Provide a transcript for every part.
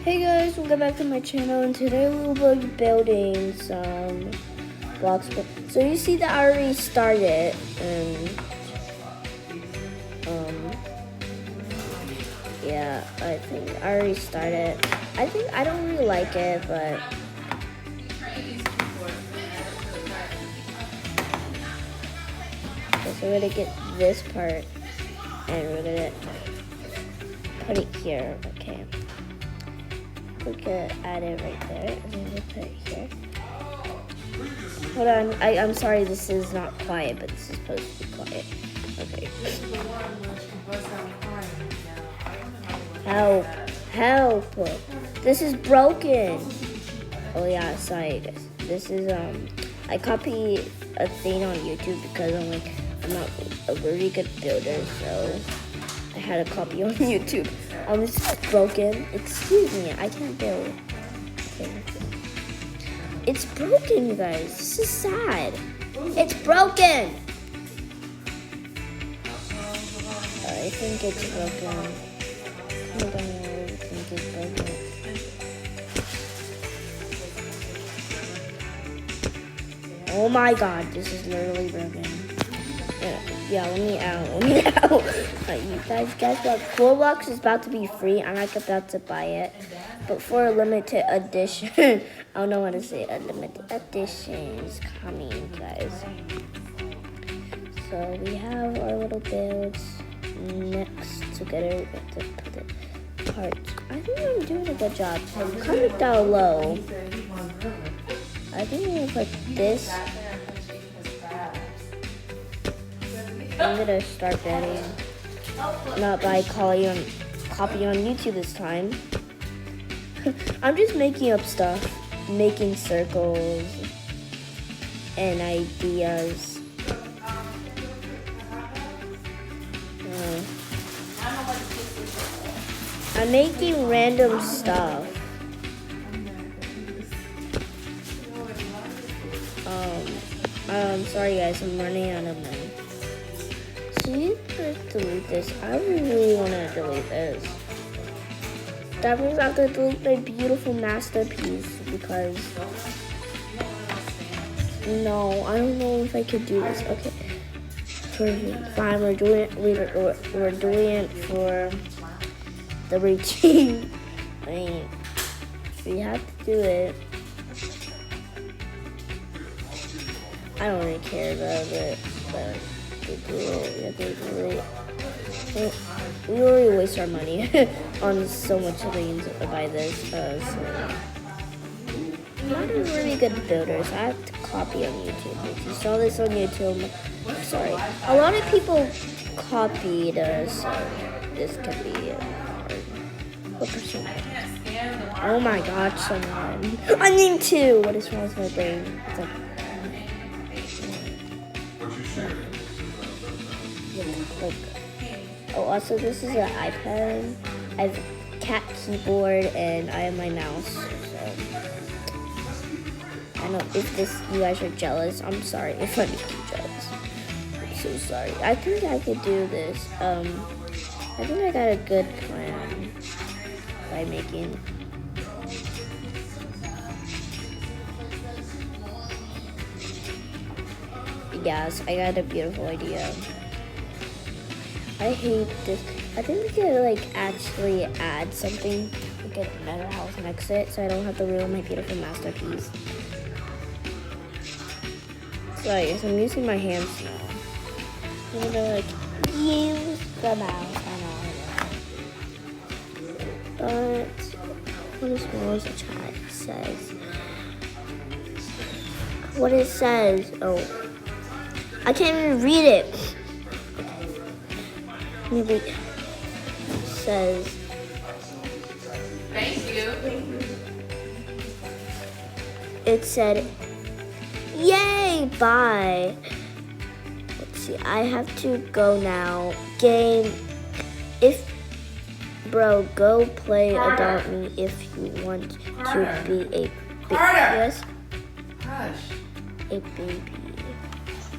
Hey guys, welcome back to my channel, and today we will be building some blocks. So you see that I already started, and yeah, I think I already started. I don't really like it, but okay, so we're gonna get this part, and we're gonna put it here. Okay. We could add it right there, and then we'll put it here. Hold on, I'm sorry, this is not quiet, but this is supposed to be quiet. Okay. Help! Help! This is broken! Oh yeah, sorry guys. This is, I copied a thing on YouTube because I'm not a very good builder, so I had a copy on YouTube. This is broken. Excuse me, I can't build. Okay. It's broken, you guys. This is sad. It's broken. I think it's broken. I don't know. I think it's broken. Oh my god, this is literally broken. Yeah, let me out. You guys, guess what? Roblox is about to be free. I'm not about to buy it. But for a limited edition, I don't know what to say. A limited edition is coming, guys. So we have our little builds next together with the parts. I think I'm doing a good job. So comment down below. I think I'm gonna put this. I'm gonna start building, not by copy on YouTube this time. I'm just making up stuff, making circles and ideas. I'm making random stuff. Sorry guys, I'm running out of money. So you could delete this. I really want to delete this. That means I have to delete my beautiful masterpiece because no, I don't know if I could do this. Okay, fine. We're doing it. We're doing it for the routine. I mean, we have to do it. I don't really care about it, but we already waste our money on so much things by this. So I'm not a really good builder, so I have to copy on YouTube. If you saw this on YouTube, I'm sorry. A lot of people copied us, so this could be hard. What percent? Oh my god, someone. I need two! What is wrong with my brain? It's like, oh, also this is an iPad. I have a cat keyboard and I have my mouse. So I know if you guys are jealous. I'm sorry if I make you jealous. I'm so sorry. I think I could do this. I think I got a good plan by making. Yes, I got a beautiful idea. I hate this. I think we could actually add something, like another house next to it, so I don't have to ruin my beautiful masterpiece. Sorry, guys, I'm using my hands now. I'm gonna use the mouse. I know. But what is the chat says? What it says? Oh, I can't even read it. Maybe it says. Thank you. It said, "Yay! Bye." Let's see. I have to go now. Game. Go play Adopt Me if you want to be a yes. Hush. A baby.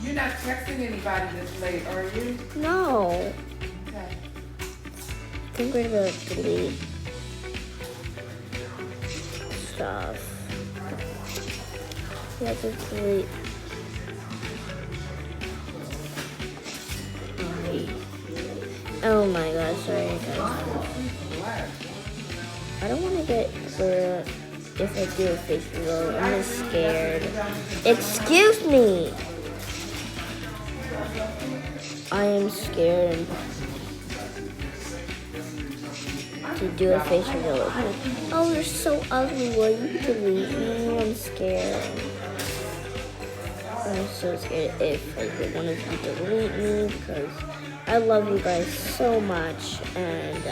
You're not texting anybody this late, are you? No. Okay. I think we're gonna delete. stuff. You have to delete. Oh my god, sorry guys. I don't want to get hurt if I do a face reveal. I'm just scared. Excuse me! I am scared to do a face reveal. Oh, you're so ugly. Will you delete me? I'm scared. I'm so scared if like one of you delete me because I love you guys so much, and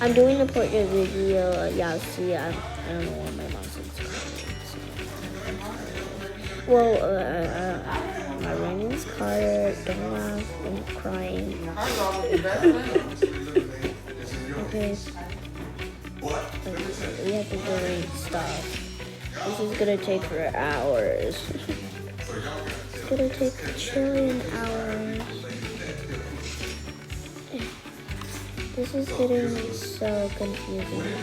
I'm doing a portrait video. Yeah, see, I don't know what my mom says. Well, my name is Carter. Don't laugh. I'm crying. Okay. We have to delete stuff. This is gonna take for hours. It's gonna take a trillion hours. This is getting so confusing.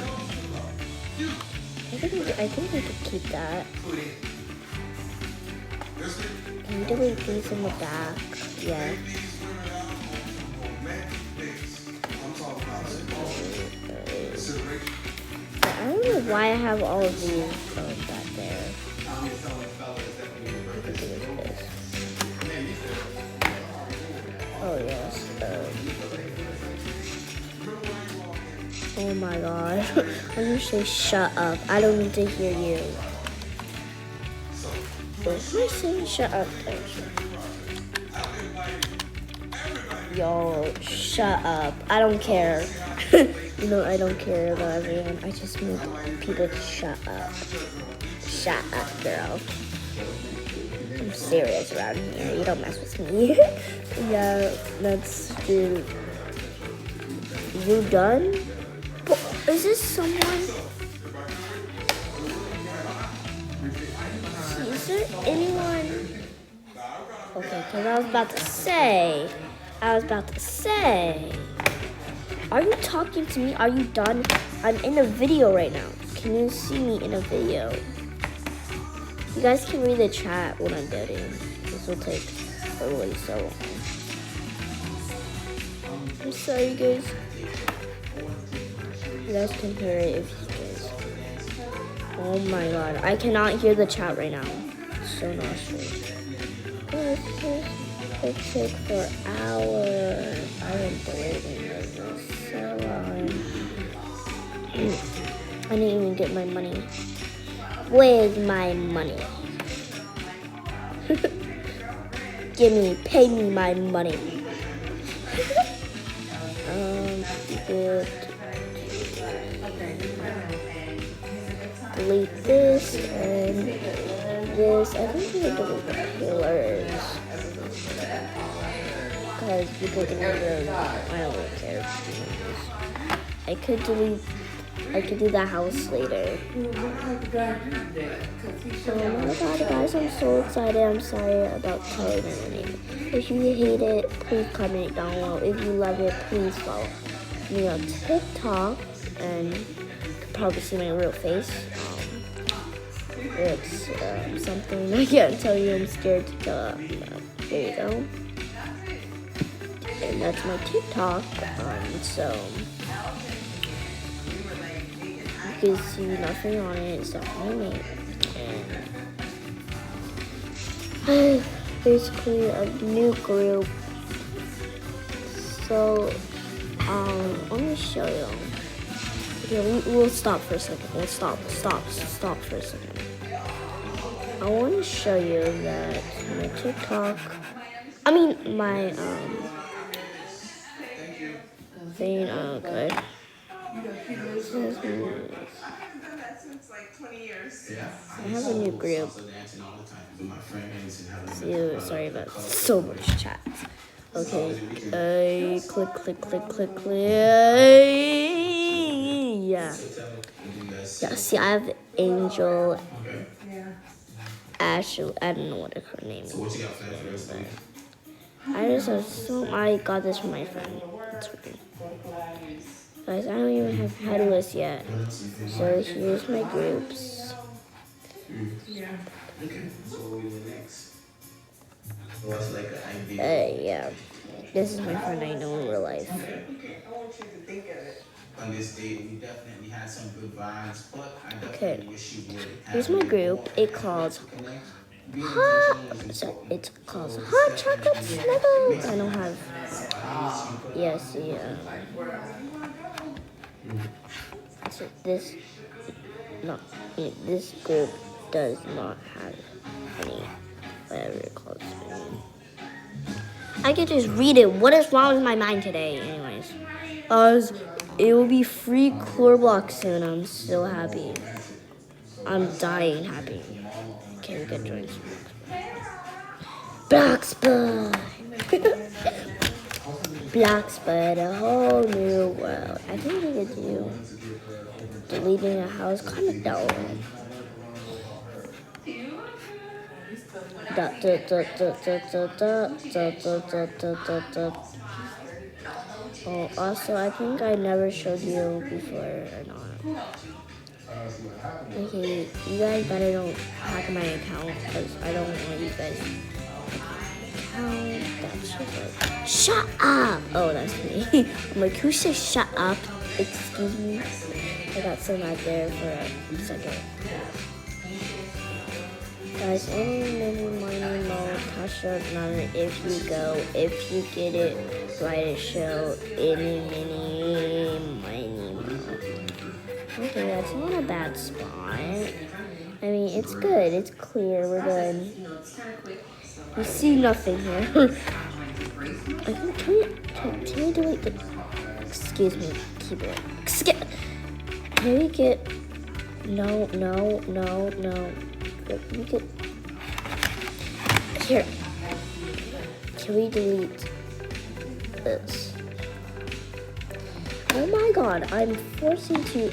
I think we could keep that. Can we delete these in the back? Yeah. I don't know why I have all of these back there. Oh yes. Oh my god. I'm gonna say shut up. I don't need to hear you. Am I saying shut up? Yo, shut up. I don't care. You know, I don't care about everyone. I just need people to shut up. Shut up, girl. I'm serious around here. You don't mess with me. Yeah, that's true. You done? Is this someone? Is there anyone? Okay, because I was about to say, are you talking to me? Are you done? I'm in a video right now. Can you see me in a video? You guys can read the chat when I'm editing. This will take really so long. I'm sorry, guys. You guys can hear it if you guys. Oh my god, I cannot hear the chat right now. So not straight. It took for hours. I am waiting for so long. I didn't even get my money. Where's my money? Pay me my money. Good. Delete this and this. I think we can delete the pillars. Because we could delete them. I don't really care. I could do the house later. Oh my god, guys, I'm so excited. I'm sorry about telling everything. If you hate it, please comment down below. If you love it, please follow me on TikTok. And you can probably see my real face. It's something I can't tell you. I'm scared to tell. There you go. And that's my TikTok. So you can see nothing on it. It's definitely me. And basically a new group. So let me show you. Okay, we'll stop for a second. We'll stop for a second. I want to show you that my TikTok, my thing, okay. I have a new group. Sorry about so much chat. Okay, click. Yeah, see, I have Angel, Ashley, I don't know what her name is. I got this from my friend. It's weird. Guys, I don't even have headless yet. So here's my groups. Yeah. This is my friend I know in real life. On this date, we definitely had some good vibes, but I Okay. definitely wish you would. Here's my group. It calls Hot Chocolate Snuggles. I don't have. Yes, yeah. So this group does not have any whatever it calls me. I could just read it. What is wrong with my mind today? Anyways, it will be free core block soon. I'm so happy. I'm dying happy. Okay, we can join some. Bloxburg. Bloxburg, a whole new world. I think we could do deleting a house. Comment down. Oh, also, I think I never showed you before or not. Okay, you guys better don't hack my account because I don't want you guys account. That's just like, shut up! Oh, that's me. I'm like, who says shut up? Excuse me. I got so mad there for a second. Guys, only mini mining mode, Tasha another if you get it, write a show, any mini mining mode. Okay, that's not a bad spot. I mean, it's good, it's clear, we're good. You see nothing here. I think, can we delete the, excuse me, keyboard. Can we get, no. We could, here, can we delete this? Oh my god, I'm forcing to,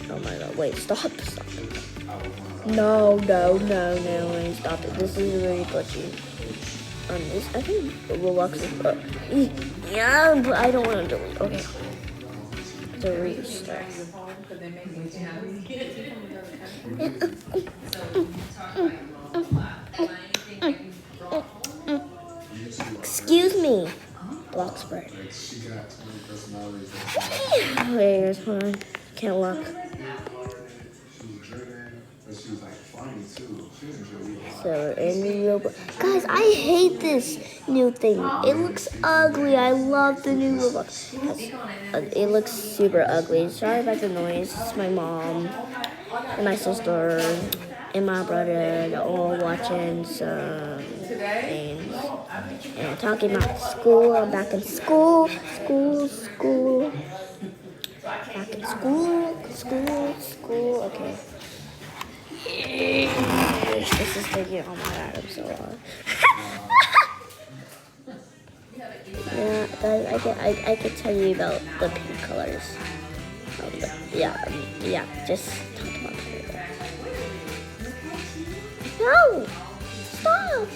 oh my god, wait, stop. No, wait, stop it. This is really glitchy. I think Roblox is, yeah, but I don't want to delete, okay. To restart. Excuse me, Bloxburg. Okay, here's one. Can't walk. So in Roblox, guys, I hate this new thing. It looks ugly. I love the new Roblox. It looks super ugly. Sorry about the noise. It's my mom and my sister and my brother. They're all watching some things and talking about school. I'm back in school. Back in school. Okay. This is taking all my items so long. Yeah, guys, I could tell you about the pink colors. Yeah, just talk about it. No! Stop!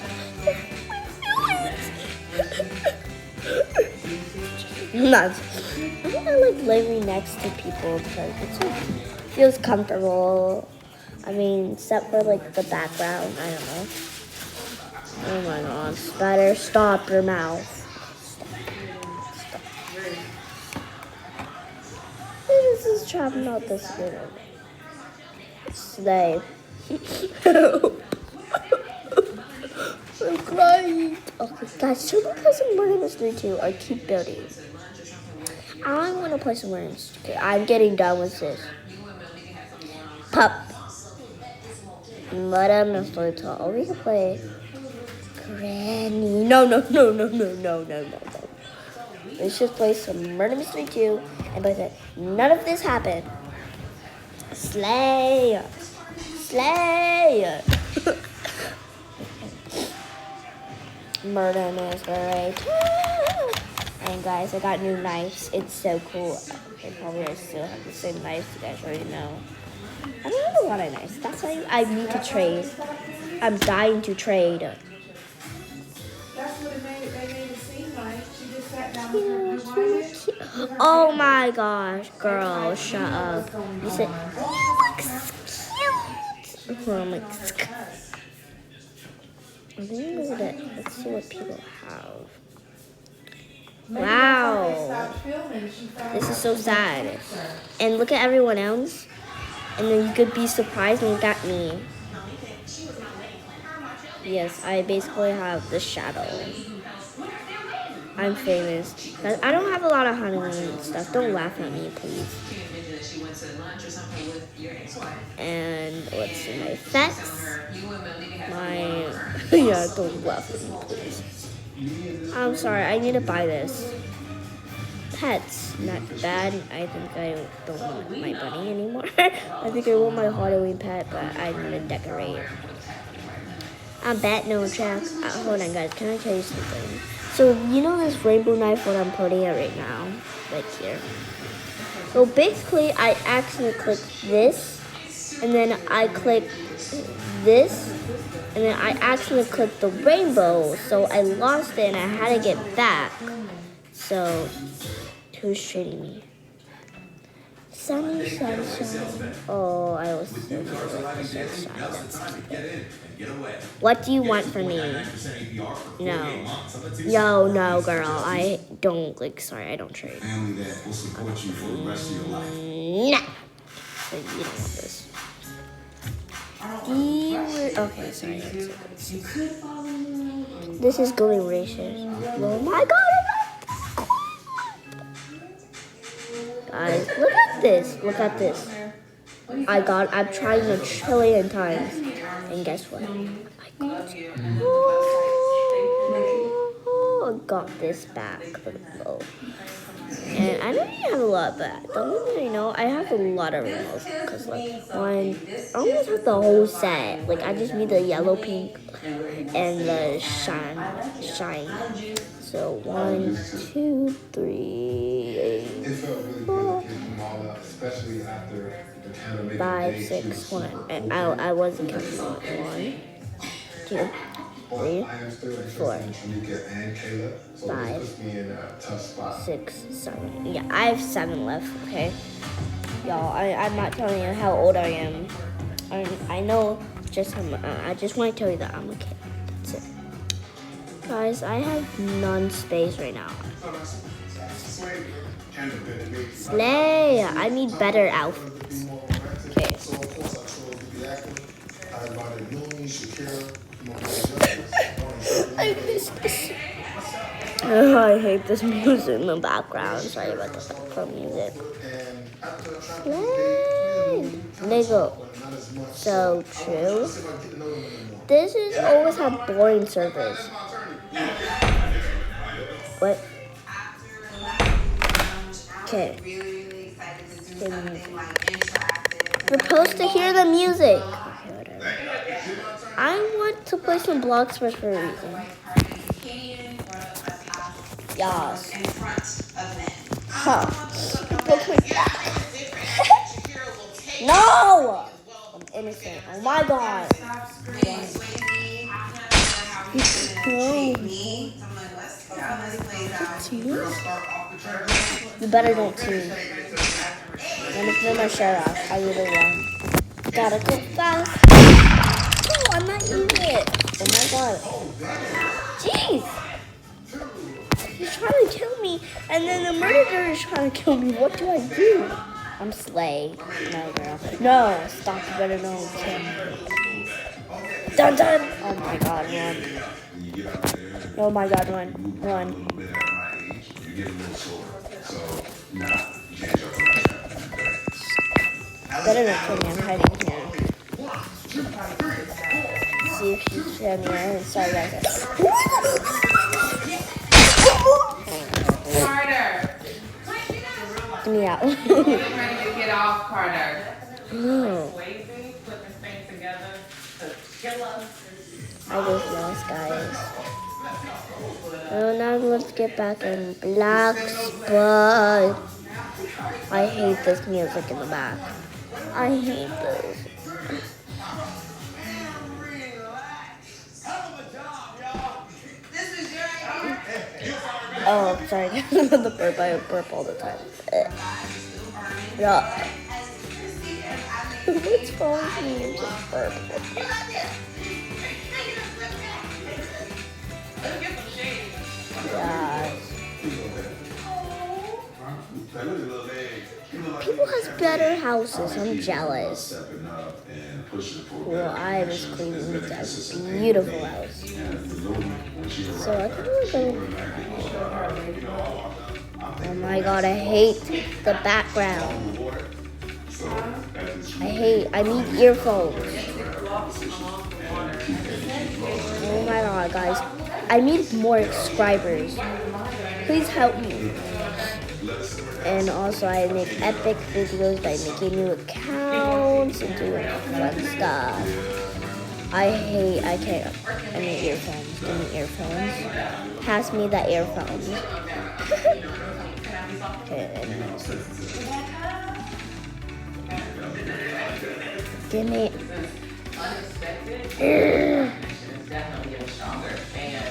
Nuts. I think I like living next to people because it feels comfortable. I mean, except for like the background, I don't know. Oh my god, better stop your mouth. Stop. This is trapping out this good. Slay. I'm crying. Okay, guys, should we play some Murder Mystery 2 or keep building? I want to play some Murder Mystery 2. I'm getting done with this. Pup. Murder Mystery 2. Or we can play Granny. No. Let's just play some Murder Mystery 2 and by that none of this happened. Slay. Murder Mystery 2. And guys, I got new knives. It's so cool. I probably still have the same knives you guys already know. I don't have a lot of knives. That's why I need to trade. I'm dying to trade. That's what they made it seem like. She just sat down with her. Oh my gosh, girl, shut up. You said, you look cute. I'm like, I think look at it. Let's see what people have. Wow. This is so sad. And look at everyone else. And then you could be surprised and look at me. Yes, I basically have the shadow. I'm famous. But I don't have a lot of Halloween stuff. Don't laugh at me, please. And let's see my effects. Yeah, don't laugh at me, please. I'm sorry, I need to buy this. Pets, not bad. I think I don't want my bunny anymore. I think I want my Halloween pet, but I'm gonna decorate. I'm bat no track. Hold on, guys. Can I tell you something? So you know this rainbow knife what I'm putting it right now, right here. So basically, I actually click this, and then I click this, and then I actually clicked the rainbow. So I lost it, and I had to get back. So who's trading me? Sunny sunshine. Oh, I was so cute with the sunshine. What do you want from me? No. No, girl. I don't like. Sorry, I don't trade. Family that will support you for the rest of your life. Nah. You don't want this. Okay, sorry. This is going racist. Oh my god! Guys, look at this. Look at this. I've tried it a trillion times. And guess what? I got this back. And I don't even have a lot back. The only thing I know, I have a lot of remotes. Because, like, I almost have the whole set. Like, I just need the yellow, pink, and the shine. So, 1, 2, 3, 4, 5, 6, 1. I wasn't counting on 1, 2, 3, 4, 5, 6, 7. Yeah, I have 7 left, okay? Y'all, I'm not telling you how old I am. I know I just want to tell you that I'm a kid. That's it. Guys, I have none space right now. Slay! I need better outfits. Okay. I miss this. I hate this music in the background. Sorry about the background music. Slay! Nigga. So true. This is always have boring servers. What? Okay. You're supposed to hear the music. Okay, whatever. I want to play some blocks for a reason. Yes. Huh. No! I'm innocent. Oh my god. You better don't tune. I'm gonna turn my shirt off. I really run. Gotta go fast. No, I'm not using it. Oh my god. Jeez. He's trying to kill me, and then the murderer is trying to kill me. What do I do? I'm Slay. No, girl. No, stop. You better know. Dun dun. Oh my god, run. Oh my god, run. Better not kill me. I'm hiding here. See if she's showing me. Sorry, guys. Carter. Get me out. We're ready to get off, Carter. No. I just lost, guys. Oh, now let's get back in Black Spot. I hate this music in the back. I hate this. Oh, sorry. The burp. I burp all the time. Yeah. What's wrong with me? I'm just burp. Yeah. People has better houses. I'm jealous. Well, I have this clean, beautiful house. So I think we're gonna. Oh my god, I hate the background. I need earphones. Oh my god, guys. I need more subscribers. Please help me. And also I make epic videos by making new accounts and doing fun stuff. I need earphones. Give me earphones. Pass me the earphones. Okay, give me.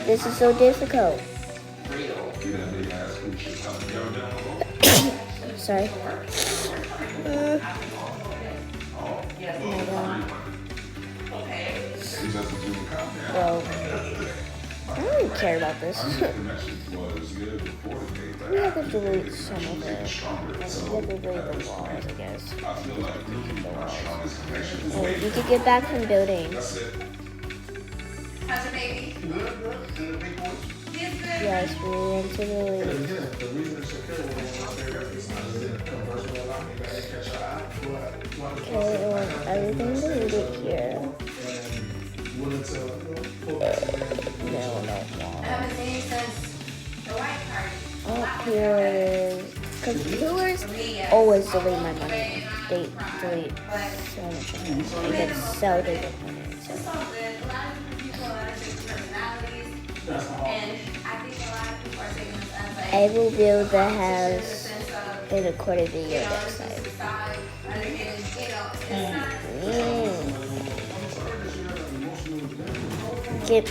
This is so difficult. Sorry. Well, I don't really care about this. We have to delete some of it. We have to delete the walls, I guess. Oh, you could get back from building. How's your baby? Yes, we went to delete. Okay, I want everything deleted here. No. I haven't seen you since the white party. Oh, pillars. Because pillars always delete my money. They delete so much money. They get so different money. It's all good. A lot of different people, a lot of different personalities. And I think a lot of people are taking this as like, I will build the house and record a video next time. Get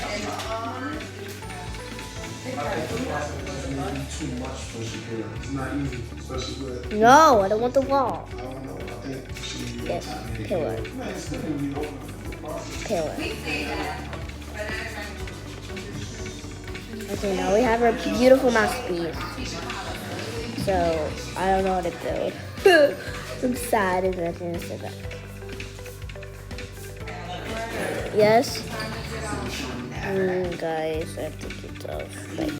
Too much for Shakira. It's not easy, especially with. no, I don't want the wall. I don't know. I think she needs more Yes, time. pillar. Man, it's still gonna be open for the process. Pillar. Okay, now we have our beautiful masterpiece. So I don't know what to build. I'm sad and I'm gonna sit back. Yes. Guys, I have to get off. Bye.